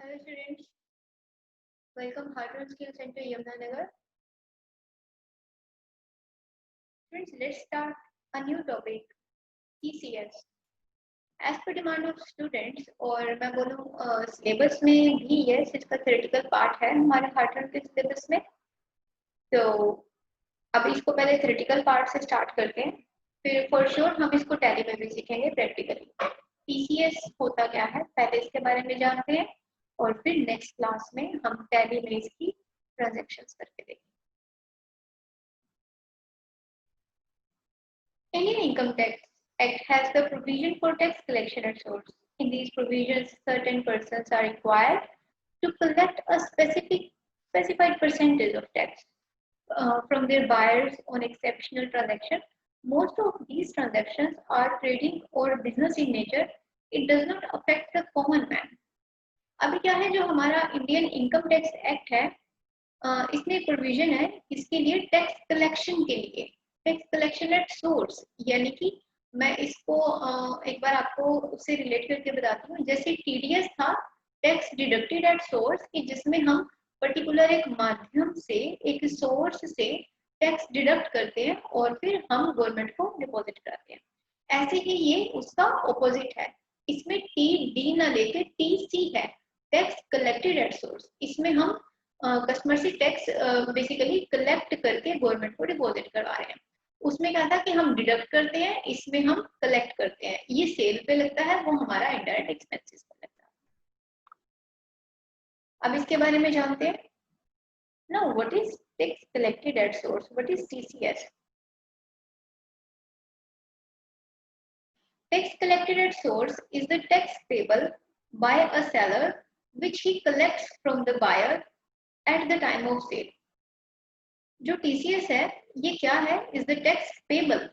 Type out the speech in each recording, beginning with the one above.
Hello students, welcome Hardware Skill Center Yamunanagar. Students, let's start a new topic, TCS. As per demand of students और मैं बोलूँ syllabus में भी yes इसका theoretical part है हमारे हार्डवेयर के सिलेबस में। तो अब इसको पहले थ्योरेटिकल पार्ट से स्टार्ट करते हैं, फिर फॉर श्योर हम इसको टैली में भी सीखेंगे प्रैक्टिकली। TCS होता क्या है पहले इसके बारे में जानते हैं और फिर नेक्स्ट क्लास में हम टैली में इसकी ट्रांजैक्शंस करके देखेंगे। Indian Income Tax Act has the provision for tax collection at source. In these provisions, certain persons are required to collect a specified percentage of tax from their buyers on exceptional transactions. Most of these transactions are trading or business in nature. It does not affect the common man. अभी क्या है जो हमारा Indian income tax act है, इसमें provision है इसके लिए टैक्स कलेक्शन के लिए, टैक्स कलेक्शन एट सोर्स, यानी कि मैं इसको एक बार आपको उससे रिलेट करके बताती हूँ। जैसे टीडीएस था टैक्स डिडक्टेड एट सोर्स, कि जिसमें हम पर्टिकुलर एक माध्यम से एक सोर्स से टैक्स डिडक्ट करते हैं और फिर हम गवर्नमेंट को डिपॉजिट कराते हैं। ऐसे ही ये उसका ऑपोजिट है, इसमें टी डी ना लेके टी सी है, टैक्स कलेक्टेड एट सोर्स। इसमें हम कस्टमर से टैक्स बेसिकली कलेक्ट करके गवर्नमेंट को डिपॉजिट करवा रहे हैं। उसमें क्या था कि हम डिडक्ट करते हैं, इसमें हम कलेक्ट करते हैं। ये सेल पे लगता है, वो हमारा इनडायरेक्ट एक्सपेंसेस पे लगता है। अब इसके बारे में जानते हैं। Now what is tax collected at source, what is TCS? Tax collected at source is the tax payable by a seller which he collects from the buyer at the time of sale. जो TCS है ये क्या है? Is the tax payable,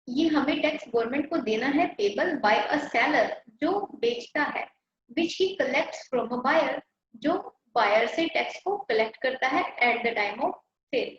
ये हमें tax government को देना है, पेबल बाय अ सेलर जो बेचता है, which he collects from a buyer जो बायर से टैक्स को कलेक्ट करता है at the time of sale,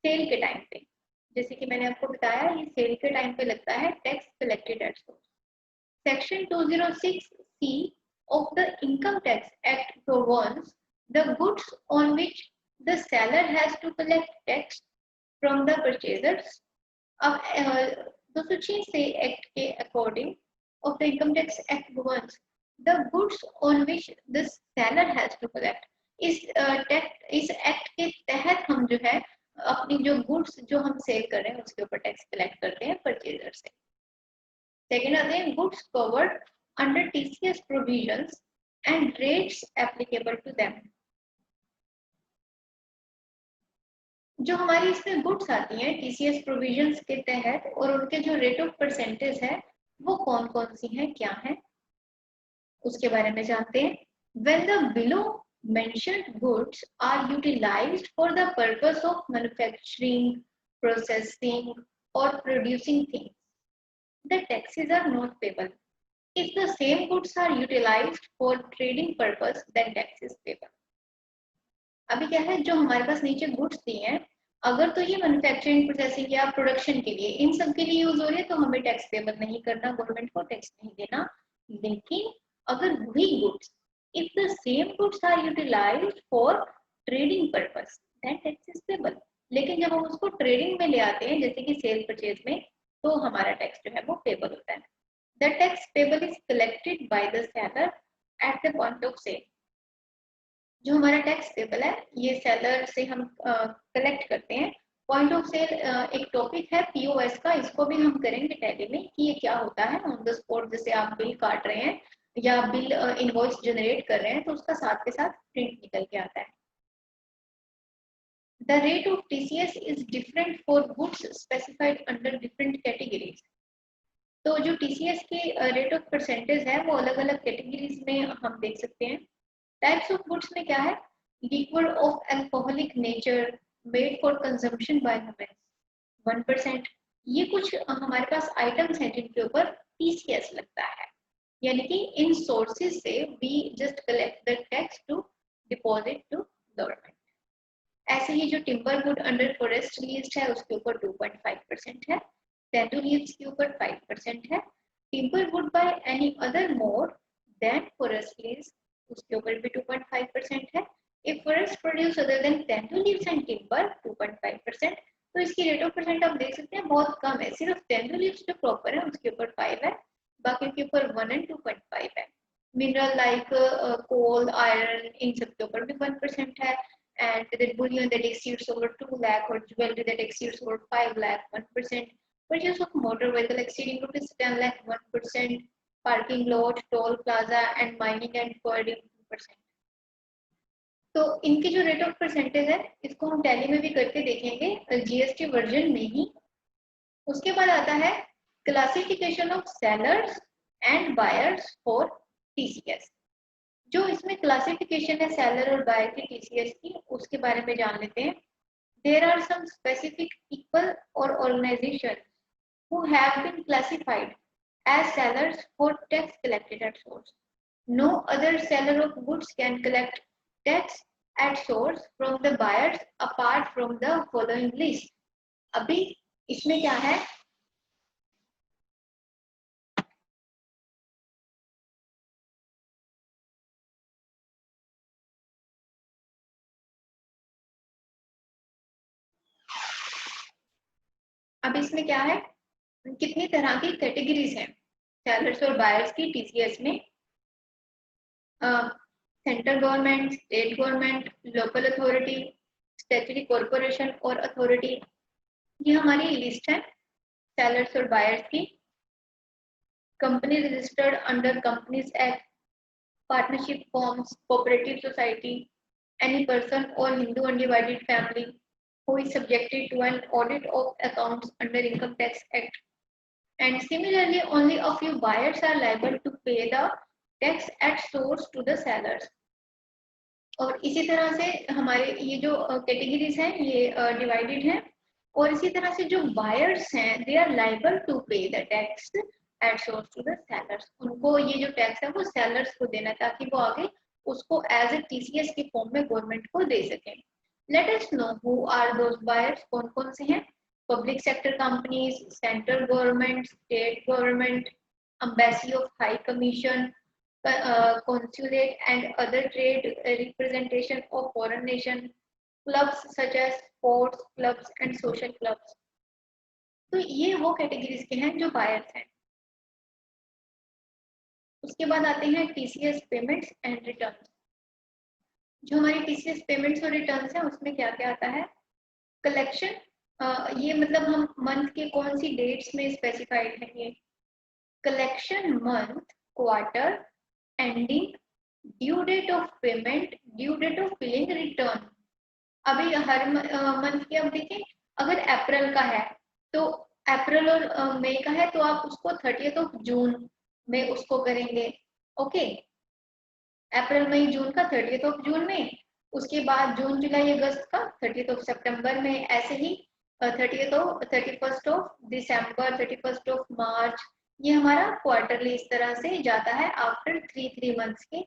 sale के टाइम पे। जैसे कि मैंने आपको बताया ये सेल के टाइम पे लगता है tax collected at source. Section 206C of the Income Tax Act governs the goods on which the seller has to collect tax from the purchasers. अब 206 एक्ट के according of the Income Tax Act governs the goods on which the seller has to collect. इस act के तहत हम जो है अपनी जो गुड्स जो हम सेल कर रहे हैं उसके ऊपर टैक्स कलेक्ट करते हैं परचेजर से। Second आते हैं goods covered under TCS provisions and rates applicable to them. जो हमारी इसमें गुड्स आती हैं TCS प्रोविजंस के तहत और उनके जो रेट ऑफ परसेंटेज है वो कौन कौन सी हैं, क्या है, उसके बारे में जानते हैं। When the below mentioned goods are utilized for the purpose of manufacturing, processing or producing things, the taxes are not payable. If the same goods are utilized for trading purpose, then tax is payable. अभी क्या है जो हमारे पास नीचे goods दिए हैं, अगर तो ये मैन्युफैक्चरिंग, प्रोसेसिंग या प्रोडक्शन के लिए, इन सब के लिए यूज हो रही है तो हमें टैक्स पेबल नहीं करना, गवर्नमेंट को टैक्स नहीं देना। लेकिन अगर वही goods, if the same goods are utilised for trading purpose, then tax is payable. लेकिन जब हम उसको ट्रेडिंग में ले आते हैं जैसे कि सेल परचेज में, तो हमारा टैक्स जो है वो पेबल होता है। The tax payable is collected by the seller at the point of sale. जो हमारा टैक्स पेबल है ये सेलर से हम कलेक्ट करते हैं। पॉइंट ऑफ सेल एक टॉपिक है POS का, इसको भी हम करेंगे टैली में कि ये क्या होता है ऑन द स्पॉट। जैसे आप बिल काट रहे हैं या बिल इनवॉइस जनरेट कर रहे हैं तो उसका साथ के साथ प्रिंट निकल के आता है। The rate of TCS is different for goods specified under different categories. तो जो TCS के रेट ऑफ परसेंटेज है वो अलग अलग कैटेगरीज में हम देख सकते हैं। टाइप्स ऑफ गुड्स में क्या है, liquid of alcoholic nature made for consumption bye humans 1%। ये कुछ हमारे पास आइटम्स हैं जिनके ऊपर TCS लगता है, यानी कि इन सोर्सेज से we just collect the tax to deposit to government. ऐसे ही जो timber good under forest list है उसके ऊपर 2.5% है, टेंडू लीव्स के ऊपर 5% है, timber wood by any other mode than forest leaves उसके ऊपर भी 2.5% है। If forests produce other than tendu leaves and timber 2.5%, तो इसकी रेट ऑफ परसेंट आप देख सकते हैं बहुत कम है। सिर्फ tendu leaves जो प्रॉपर है उसके ऊपर 5 है, बाकी के ऊपर 1 and 2.5 है। मिनरल लाइक कोल, आयरन, इन सब के ऊपर भी 1% है। And the bullion that exceeds over 2 lakh or jewelry that exceeds over 5 lakh 1%. Purchase of motor vehicle exceeding rupees 10 lakh 1%. Parking lot, toll plaza and mining and quarrying 2%. तो इनके जो rate of percentage है इसको हम tally में भी करके देखेंगे जीएसटी वर्जन में ही। उसके बाद आता है classification of sellers and buyers for TCS. जो इसमें क्लासिफिकेशन है सेलर और बायर की टीसीएस की, उसके बारे में जान लेते हैं। There are some specific people और organisation who have been classified as sellers for tax collected at source. No other seller of goods can collect tax at source from the buyers apart from the following list. अभी इसमें क्या है, अब इसमें क्या है, कितनी तरह की कैटेगरीज हैं सेलर्स और बायर्स की टीसीएस में। Central government, state government, local authority, statutory corporation और अथॉरिटी, ये हमारी लिस्ट है सेलर्स और बायर्स की। Company registered under companies act, partnership firms, cooperative society, any person और Hindu undivided family who is subjected to an audit of accounts under Income Tax Act. And similarly, only a few buyers are liable to pay the tax at source to the sellers. और इसी तरह से हमारे ये जो categories हैं ये divided हैं। और इसी तरह से जो बायर्स हैं they are liable to pay the tax at source to the sellers. उनको ये जो टैक्स है वो सेलर्स को देना ताकि वो आगे उसको एज ए टीसीएस के फॉर्म में गवर्नमेंट को दे सकें। Let us know who are those buyers, कौन कौन से हैं। Public sector companies, central government, state government, embassy of high commission, consulate and other trade representation of foreign nation, clubs such as sports clubs and social clubs. तो ये वो categories के हैं जो बायर्स हैं। उसके बाद आते हैं टीसीएस पेमेंट्स एंड रिटर्न्स। जो हमारी टीसीएस पेमेंट्स और रिटर्न्स है उसमें क्या क्या आता है। कलेक्शन, ये मतलब हम मंथ के कौन सी डेट्स में स्पेसिफाइड है ये। Collection month, quarter, ending, due date of payment, due date of filing return. अभी हर मंथ के अब देखें, अगर अप्रैल का है तो अप्रैल और मई का है तो आप उसको 30 जून में उसको करेंगे। ओके, अप्रैल मई जून का 30 जून में, उसके बाद जून जुलाई अगस्त का 30 सितंबर में, ऐसे ही 31 दिसंबर, 31 मार्च। ये हमारा क्वार्टरली इस तरह से जाता है आफ्टर 3 मंथ्स के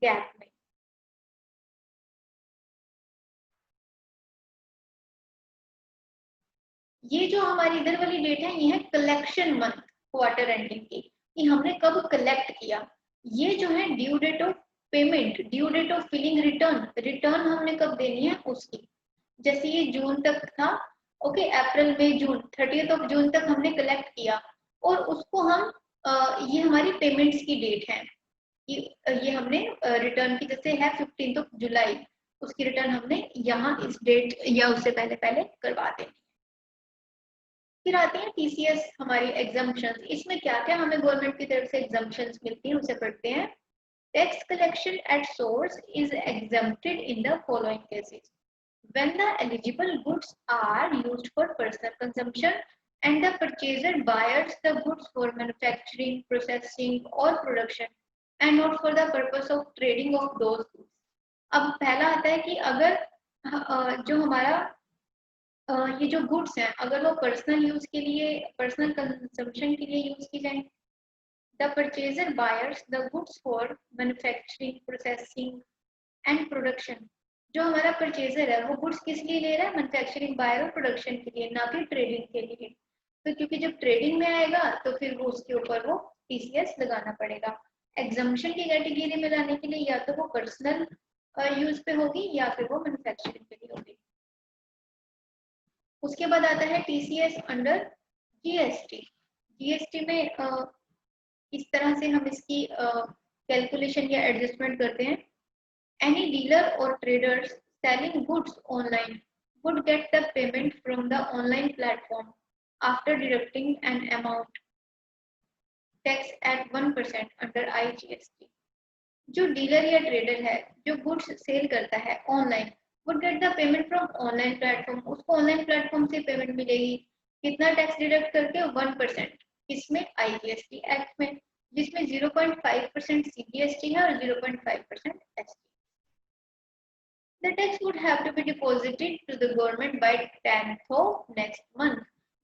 गैप में। ये जो हमारी इधर वाली डेट है ये है कलेक्शन मंथ क्वार्टर एंडिंग की, कि हमने कब कलेक्ट किया। ये जो है due date of payment, due date of filing return, return हमने कब देनी है उसकी। जैसे ये जून तक था, ओके, अप्रैल मई जून, 30 जून तक हमने कलेक्ट किया और उसको हम ये हमारी पेमेंट्स की डेट है। ये हमने रिटर्न की जैसे है 15 जुलाई, उसकी रिटर्न हमने यहाँ इस डेट या उससे पहले पहले करवा देनी। फिर आते हैं टीसीएस हमारी एग्जम्पशंस। इसमें क्या क्या हमें गवर्नमेंट की तरफ से एग्जम्पशंस मिलती हैं उसे पढ़ते हैं। Tax collection at source is exempted in the following cases when the eligible goods are used for personal consumption and the purchaser buys the goods for manufacturing, processing or production and not for the purpose of trading of those goods. अब पहला आता है कि अगर जो हमारा ये जो गुड्स हैं अगर वो पर्सनल यूज के लिए, पर्सनल कंजम्पशन के लिए यूज की जाए, the purchaser buyers the goods for manufacturing, processing and production. जो हमारा परचेजर है वो गुड्स किस लिए ले रहा है, मैन्युफैक्चरिंग, बायर और प्रोडक्शन के लिए, ना कि ट्रेडिंग के लिए। तो क्योंकि जब ट्रेडिंग में आएगा तो फिर वो उसके ऊपर वो टीसीएस लगाना पड़ेगा। एग्जम्पशन की कैटेगरी में लाने के लिए या तो वो पर्सनल यूज पे होगी या फिर वो मैन्युफैक्चरिंग के लिए होगी। उसके बाद आता है टीसीएस अंडर जीएसटी। जीएसटी में इस तरह से हम इसकी कैलकुलेशन या एडजस्टमेंट करते हैं। एनी डीलर और traders selling goods online would get the payment from the online platform after deducting an amount tax at 1% under IGST। जो डीलर या ट्रेडर है जो गुड्स सेल करता है online would get the payment from online platform, उसको online platform से payment मिलेगी। कितना टैक्स डिडक्ट करके 1%। किसमें? IGST एक्ट में, जिसमें 0.5% CGST है और 0.5% ST। The tax would have to be deposited to the government by 10th of next month।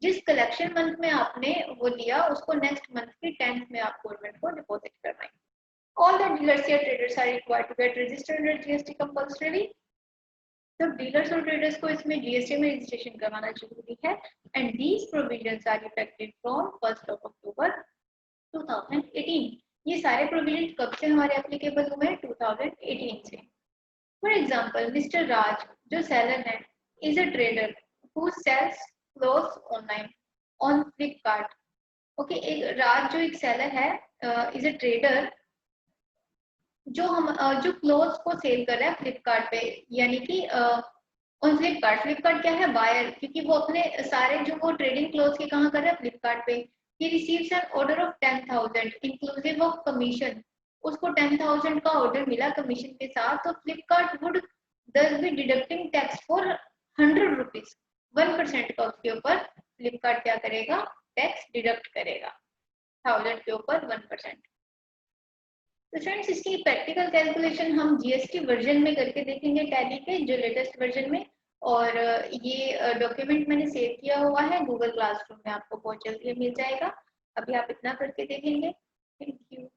जिस कलेक्शन मंथ में आपने वो लिया उसको नेक्स्ट मंथ की 10th में आप गवर्नमेंट को डिपॉजिट करवाएंगे। All the dealers या traders are required to get registered under GST compulsorily। तो डीलर्स और ट्रेडर्स को इसमें जीएसटी में रजिस्ट्रेशन करवाना जरूरी है। And these provisions are effective from 1st of October 2018। ये सारे प्रोविजन कब से हमारे एप्लीकेबल हुए हैं? 2018 से। फॉर एग्जाम्पल मिस्टर राज जो सेलर है is a trader who sells clothes online on Flipkart. Okay, एक राज जो एक सेलर है इज अ ट्रेडर जो क्लोथ्स को सेल कर रहा है फ्लिपकार्ट पे, यानी कि ऑन फ्लिपकार्ट। फ्लिपकार्ट क्या है? बायर, क्योंकि वो अपने सारे जो वो ट्रेडिंग क्लोथ्स के कहाँ कर रहा है? फ्लिपकार्ट पे। He receives an order of 10,000 inclusive of commission. उसको 10,000 का ऑर्डर मिला कमीशन के साथ, तो Flipkart would thus be deducting tax for 100 rupees. 1% का उसके ऊपर फ्लिपकार्ट क्या करेगा? टैक्स डिडक्ट करेगा 1000 के ऊपर 1%। तो फ्रेंड्स इसकी प्रैक्टिकल कैलकुलेशन हम जीएसटी वर्जन में करके देखेंगे, टैली के जो लेटेस्ट वर्जन में। और ये डॉक्यूमेंट मैंने सेव किया हुआ है गूगल क्लासरूम में, आपको बहुत जल्दी मिल जाएगा। अभी आप इतना करके देखेंगे। Thank you.